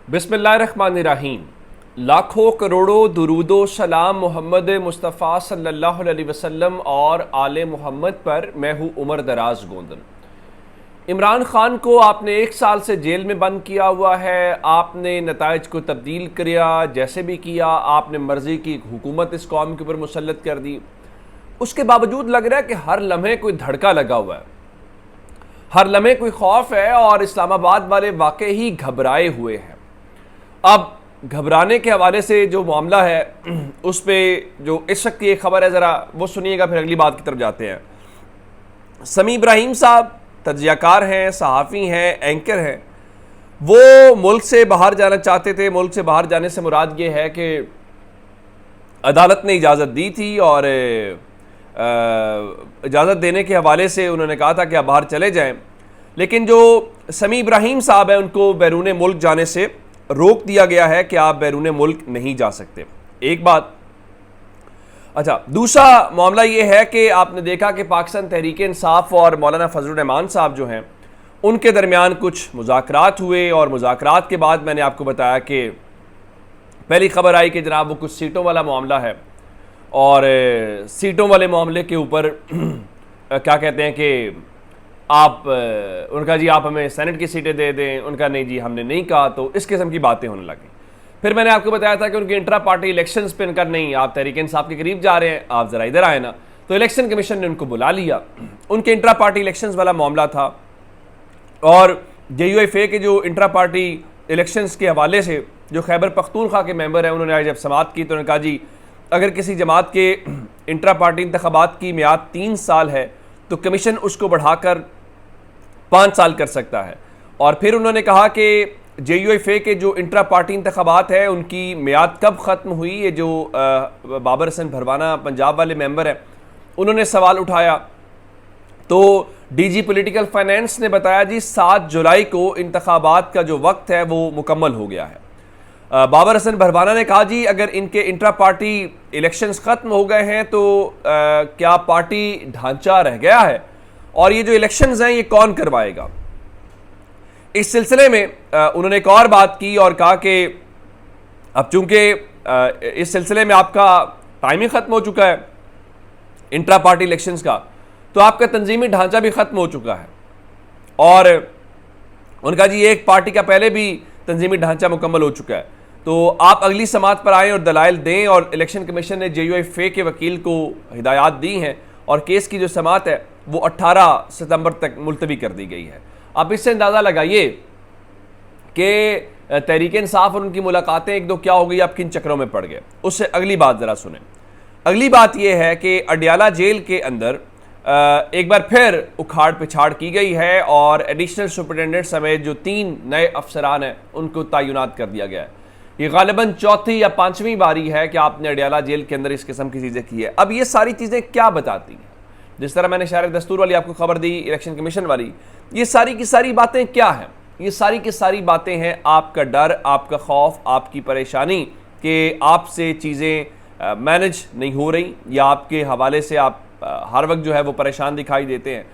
बिस्मिल्लाहिर्रहमानिर्रहीम। लाखों करोड़ों दुरूदो सलाम मोहम्मद मुस्तफ़ा सल्लल्लाहु अलैहि वसल्लम और आले मोहम्मद पर। मैं हूँ उमर दराज गोंदन। इमरान खान को आपने 1 साल से जेल में बंद किया हुआ है। आपने नताइज को तब्दील किया, जैसे भी किया, आपने मर्जी की हुकूमत इस कौम के ऊपर मुसल्लत कर दी। उसके बावजूद लग रहा है कि हर लम्हे कोई धड़का लगा हुआ है, हर लम्हे कोई खौफ है और इस्लामाबाद वाले वाकई ही घबराए हुए हैं। अब घबराने के हवाले से जो मामला है उस पर जो इस वक्त की एक खबर है, ज़रा वो सुनिएगा, फिर अगली बात की तरफ जाते हैं। समी इब्राहिम साहब तज्जियाकार हैं, सहाफ़ी हैं, एंकर हैं। वो मुल्क से बाहर जाना चाहते थे। मुल्क से बाहर जाने से मुराद ये है कि अदालत ने इजाज़त दी थी और इजाज़त देने के हवाले से उन्होंने कहा था कि आप बाहर चले जाएं, लेकिन जो समी इब्राहिम साहब हैं उनको बैरून मुल्क जाने से रोक दिया गया है कि आप बैरून मुल्क नहीं जा सकते। एक बात। अच्छा, दूसरा मामला ये है कि आपने देखा कि पाकिस्तान तहरीक इंसाफ और मौलाना फजलुर रहमान साहब जो हैं उनके दरमियान कुछ मुज़ाकरात हुए और मुज़ाकरात के बाद मैंने आपको बताया कि पहली खबर आई कि जनाब वो कुछ सीटों वाला मामला है और सीटों वाले मामले के ऊपर क्या कहते हैं कि आप उनका जी आप हमें सेनेट की सीटें दे दें, उनका नहीं जी हमने नहीं कहा, तो इस किस्म की बातें होने लगी। फिर मैंने आपको बताया था कि उनके इंट्रा पार्टी इलेक्शंस पे इनका नहीं, आप तहरीक इंसाफ के करीब जा रहे हैं, आप ज़रा इधर आए ना, तो इलेक्शन कमीशन ने उनको बुला लिया। उनके इंट्रा पार्टी इलेक्शंस वाला मामला था और JUIFA के जो इंट्रा पार्टी इलेक्शंस के हवाले से जो खैबर पख्तूनख्वा के मेंबर हैं उन्होंने आज जब समाअत की तो उन्होंने कहा जी अगर किसी जमात के इंट्रा पार्टी इंतखाबात की मियाद 3 साल है तो कमीशन उसको बढ़ाकर 5 साल कर सकता है। और फिर उन्होंने कहा कि JUIFA के जो इंट्रा पार्टी इंतखाबात है उनकी मियाद कब ख़त्म हुई। ये जो बाबर हसन भरवाना पंजाब वाले मेंबर हैं उन्होंने सवाल उठाया तो DG पॉलिटिकल फाइनेंस ने बताया जी 7 जुलाई को इंतखाबात का जो वक्त है वो मुकम्मल हो गया है। बाबर हसन भरवाना ने कहा जी अगर इनके इंट्रा पार्टी इलेक्शंस ख़त्म हो गए हैं तो क्या पार्टी ढांचा रह गया है और ये जो इलेक्शंस हैं ये कौन करवाएगा। इस सिलसिले में उन्होंने एक और बात की और कहा कि अब चूंकि इस सिलसिले में आपका टाइम ही ख़त्म हो चुका है इंट्रा पार्टी इलेक्शंस का, तो आपका तंजीमी ढांचा भी ख़त्म हो चुका है और उनका जी एक पार्टी का पहले भी तंजीमी ढांचा मुकम्मल हो चुका है, तो आप अगली समात पर आएँ और दलाइल दें। और इलेक्शन कमीशन ने JUIFA के वकील को हिदायत दी हैं और केस की जो समात है वो 18 सितंबर तक मुलतवी कर दी गई है। आप इससे अंदाज़ा लगाइए कि तहरीक इंसाफ और उनकी मुलाकातें एक दो क्या हो गई, आप किन चक्रों में पड़ गए। उससे अगली बात ज़रा सुने। अगली बात यह है कि अडियाला जेल के अंदर एक बार फिर उखाड़ पिछाड़ की गई है और एडिशनल सुपरिटेंडेंट समेत जो 3 नए अफसरान हैं उनको तैनात कर दिया गया है। ये गालिबन चौथी या 5वीं बारी है कि आपने अडियाला जेल के अंदर इस किस्म की चीज़ें की है। अब ये सारी चीज़ें क्या बताती हैं? जिस तरह मैंने शहर दस्तूर वाली आपको खबर दी, इलेक्शन कमीशन वाली, ये सारी की सारी बातें क्या हैं? ये सारी की सारी बातें हैं आपका डर, आपका खौफ, आपकी परेशानी कि आपसे चीज़ें मैनेज नहीं हो रही या आपके हवाले से आप हर वक्त जो है वो परेशान दिखाई देते हैं।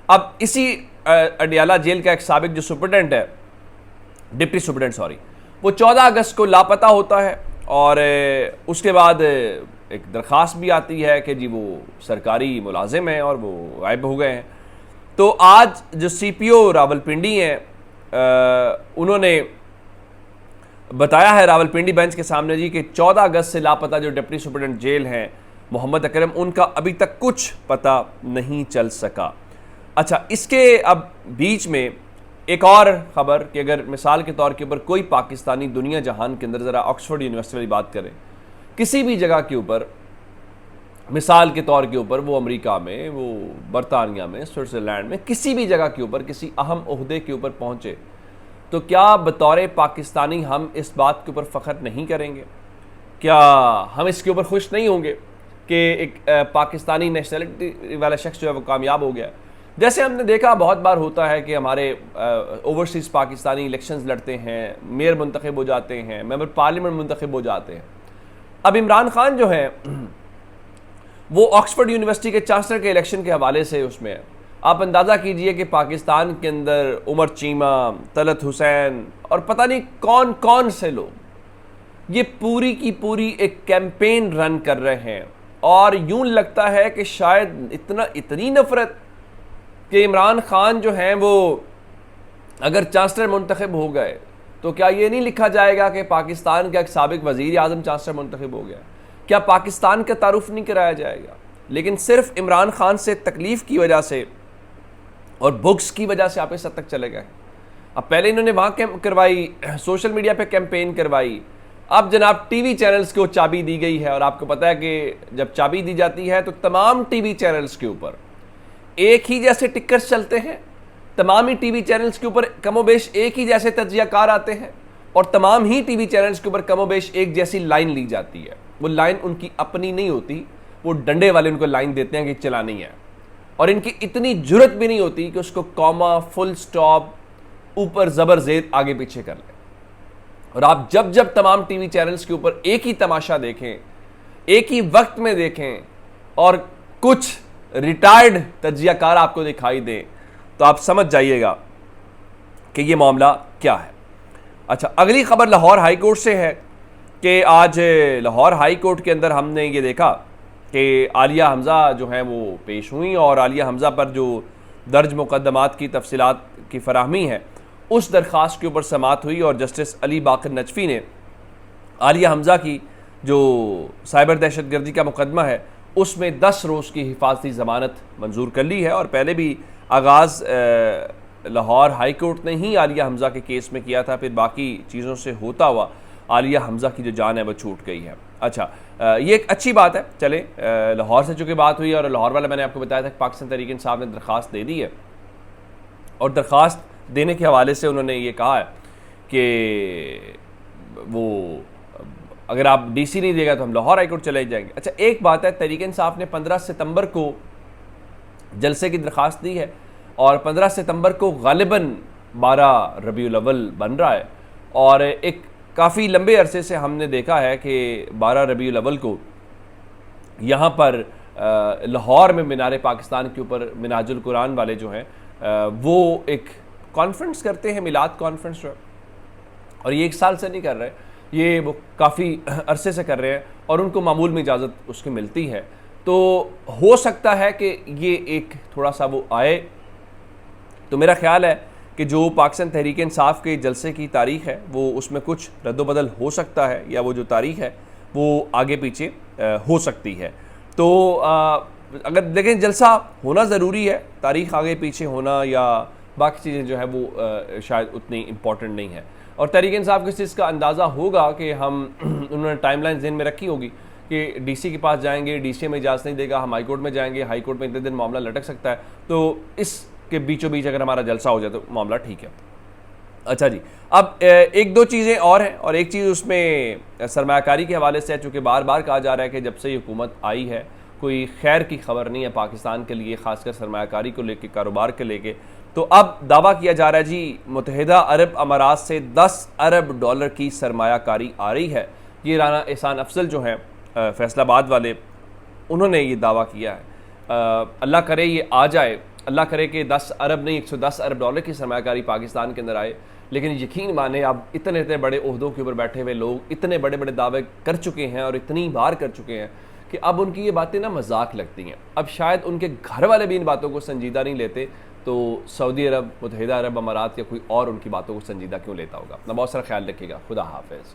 अब इसी अडियाला जेल का एक साबिक जो सुपरिटेंडेंट है, डिप्टी सुपरिटेंडेंट सॉरी, वो 14 अगस्त को लापता होता है और उसके बाद एक दरख्वास्त भी आती है कि जी वो सरकारी मुलाजिम हैं और वो गायब हो गए हैं। तो आज जो CPO रावलपिंडी हैं उन्होंने बताया है रावलपिंडी बेंच के सामने जी कि 14 अगस्त से लापता जो डिप्टी सुपरिटेंडेंट जेल हैं मोहम्मद अकरम, उनका अभी तक कुछ पता नहीं चल सका। अच्छा, इसके अब बीच में एक और ख़बर कि अगर मिसाल के तौर के ऊपर कोई पाकिस्तानी दुनिया जहान के अंदर, ज़रा ऑक्सफोर्ड यूनिवर्सिटी वाली बात करें, किसी भी जगह के ऊपर, मिसाल के तौर के ऊपर वो अमेरिका में, वो बरतानिया में, स्विट्ज़रलैंड में, किसी भी जगह के ऊपर किसी अहम ओहदे के ऊपर पहुँचे तो क्या बतौर पाकिस्तानी हम इस बात के ऊपर फ़ख्र नहीं करेंगे? क्या हम इसके ऊपर खुश नहीं होंगे कि एक पाकिस्तानी नेशनलिटी वाला शख्स जो है वो कामयाब हो गया? जैसे हमने देखा बहुत बार होता है कि हमारे ओवरसीज़ पाकिस्तानी इलेक्शंस लड़ते हैं, मेयर मुंतखब हो जाते हैं, मेंबर पार्लियामेंट मुंतखब हो जाते हैं। अब इमरान खान जो है वो ऑक्सफोर्ड यूनिवर्सिटी के चांसलर के इलेक्शन के हवाले से उसमें है आप अंदाज़ा कीजिए कि पाकिस्तान के अंदर उमर चीमा, तलत हुसैन और पता नहीं कौन कौन से लोग ये पूरी की पूरी एक कैंपेन रन कर रहे हैं, और यूं लगता है कि शायद इतनी नफरत कि इमरान खान जो हैं वो अगर चांसलर मुंतखब हो गए तो क्या ये नहीं लिखा जाएगा कि पाकिस्तान का एक साबिक वज़ीर आज़म चांसलर मुंतखब हो गया? क्या पाकिस्तान का तारुफ नहीं कराया जाएगा? लेकिन सिर्फ इमरान खान से तकलीफ़ की वजह से और बुक्स की वजह से आप इस हद तक चले गए। अब पहले इन्होंने वहाँ करवाई, सोशल मीडिया पे कैंपेन करवाई, अब जनाब टीवी चैनल्स को चाबी दी गई है। और आपको पता है कि जब चाबी दी जाती है तो तमाम टीवी चैनल्स के ऊपर एक ही जैसे टिकर्स चलते हैं, तमाम ही टीवी चैनल्स के ऊपर कमोबेश एक ही जैसे तज्जियाकार आते हैं, और तमाम ही टीवी चैनल्स के ऊपर कमोबेश एक जैसी लाइन ली जाती है। वो लाइन उनकी अपनी नहीं होती, वो डंडे वाले उनको लाइन देते हैं कि चलानी है, और इनकी इतनी जुर्रत भी नहीं होती कि उसको कॉमा, फुल स्टॉप, ऊपर ज़बर ज़ेर आगे पीछे कर लें। और आप जब जब तमाम टीवी चैनल्स के ऊपर एक ही तमाशा देखें, एक ही वक्त में देखें, और कुछ रिटायर्ड तज्जियाकार आपको दिखाई दें, तो आप समझ जाइएगा कि ये मामला क्या है। अच्छा, अगली खबर लाहौर हाई कोर्ट से है कि आज लाहौर हाई कोर्ट के अंदर हमने ये देखा कि आलिया हमज़ा जो हैं वो पेश हुई, और आलिया हमज़ा पर जो दर्ज मुकदमात की तफसीलात की फराहमी है उस दरख्वास्त के ऊपर समाअत हुई, और जस्टिस अली बाकर नजफ़ी ने आलिया हमज़ा की जो साइबर दहशत गर्दी का मुकदमा है उसमें 10 रोज़ की हिफाजती ज़मानत मंजूर कर ली है। और पहले भी आगाज़ लाहौर हाई कोर्ट ने ही आलिया हमज़ा के केस में किया था, फिर बाकी चीज़ों से होता हुआ आलिया हमज़ा की जो जान है वो छूट गई है। अच्छा, ये एक अच्छी बात है। चले, लाहौर से चूँकि बात हुई, और लाहौर वाला मैंने आपको बताया था कि पाकिस्तान तहरीक इंसाफ ने दरख्वास्त दे दी है, और दरख्वास्त देने के हवाले से उन्होंने ये कहा है कि वो अगर आप डीसी नहीं देगा तो हम लाहौर हाई कोर्ट चले जाएंगे। अच्छा, एक बात है, तहरीक इंसाफ ने 15 सितंबर को जलसे की दरख्वास्त दी है, और 15 सितंबर को गालिबन 12 रबीउल अव्वल बन रहा है, और एक काफ़ी लंबे अरसे से हमने देखा है कि 12 रबीउल अव्वल को यहाँ पर लाहौर में मीनार पाकिस्तान के ऊपर मिनाजुल कुरान वाले जो हैं वो एक कॉन्फ्रेंस करते हैं, मिलाद कॉन्फ्रेंस, और ये 1 साल से नहीं कर रहे, ये वो काफ़ी अरसे से कर रहे हैं, और उनको मामूल में इजाज़त उसकी मिलती है। तो हो सकता है कि ये एक थोड़ा सा वो आए। तो मेरा ख्याल है कि जो पाकिस्तान तहरीक इंसाफ के जलसे की तारीख़ है वो उसमें कुछ रद्दबदल हो सकता है, या वो जो तारीख़ है वो आगे पीछे हो सकती है। तो अगर देखें, जलसा होना ज़रूरी है, तारीख़ आगे पीछे होना या बाकी चीज़ें जो है वो शायद उतनी इम्पॉर्टेंट नहीं है। और तहरीक इंसाफ को इस चीज़ का अंदाज़ा होगा कि हम उन्होंने टाइमलाइन ज़हन में रखी होगी कि डीसी के पास जाएंगे, डीसी में इजाज़त नहीं देगा, हम हाई कोर्ट में जाएंगे, हाई कोर्ट में इतने दिन मामला लटक सकता है, तो इसके बीचों बीच अगर हमारा जलसा हो जाए तो मामला ठीक है। अच्छा जी, अब एक दो चीज़ें और हैं, और एक चीज़ उसमें सरमायाकारी के हवाले से है, चूँकि बार बार कहा जा रहा है कि जब से ये हुकूमत आई है कोई खैर की खबर नहीं है पाकिस्तान के लिए, ख़ासकर सरमायाकारी को लेके, कारोबार के लेके। तो अब दावा किया जा रहा है जी मुत्तहिदा अरब अमारात से 10 अरब डॉलर की सरमायाकारी आ रही है। ये राना एहसान अफजल जो हैं फैसलाबाद वाले, उन्होंने ये दावा किया है। अल्लाह करे ये आ जाए, अल्लाह करे कि 10 अरब नहीं 110 अरब डॉलर की सरमायाकारी पाकिस्तान के अंदर आए। लेकिन यकीन माने, आप इतने बड़े ओहदों के ऊपर बैठे हुए लोग इतने बड़े बड़े दावे कर चुके हैं और इतनी बार कर चुके हैं कि अब उनकी ये बातें ना मजाक लगती हैं। अब शायद उनके घर वाले भी इन बातों को संजीदा नहीं लेते, तो सऊदी अरब, मुत्तहिदा अरब अमारात या कोई और उनकी बातों को संजीदा क्यों लेता होगा। अपना बहुत सारा ख्याल रखिएगा। खुदा हाफिज़।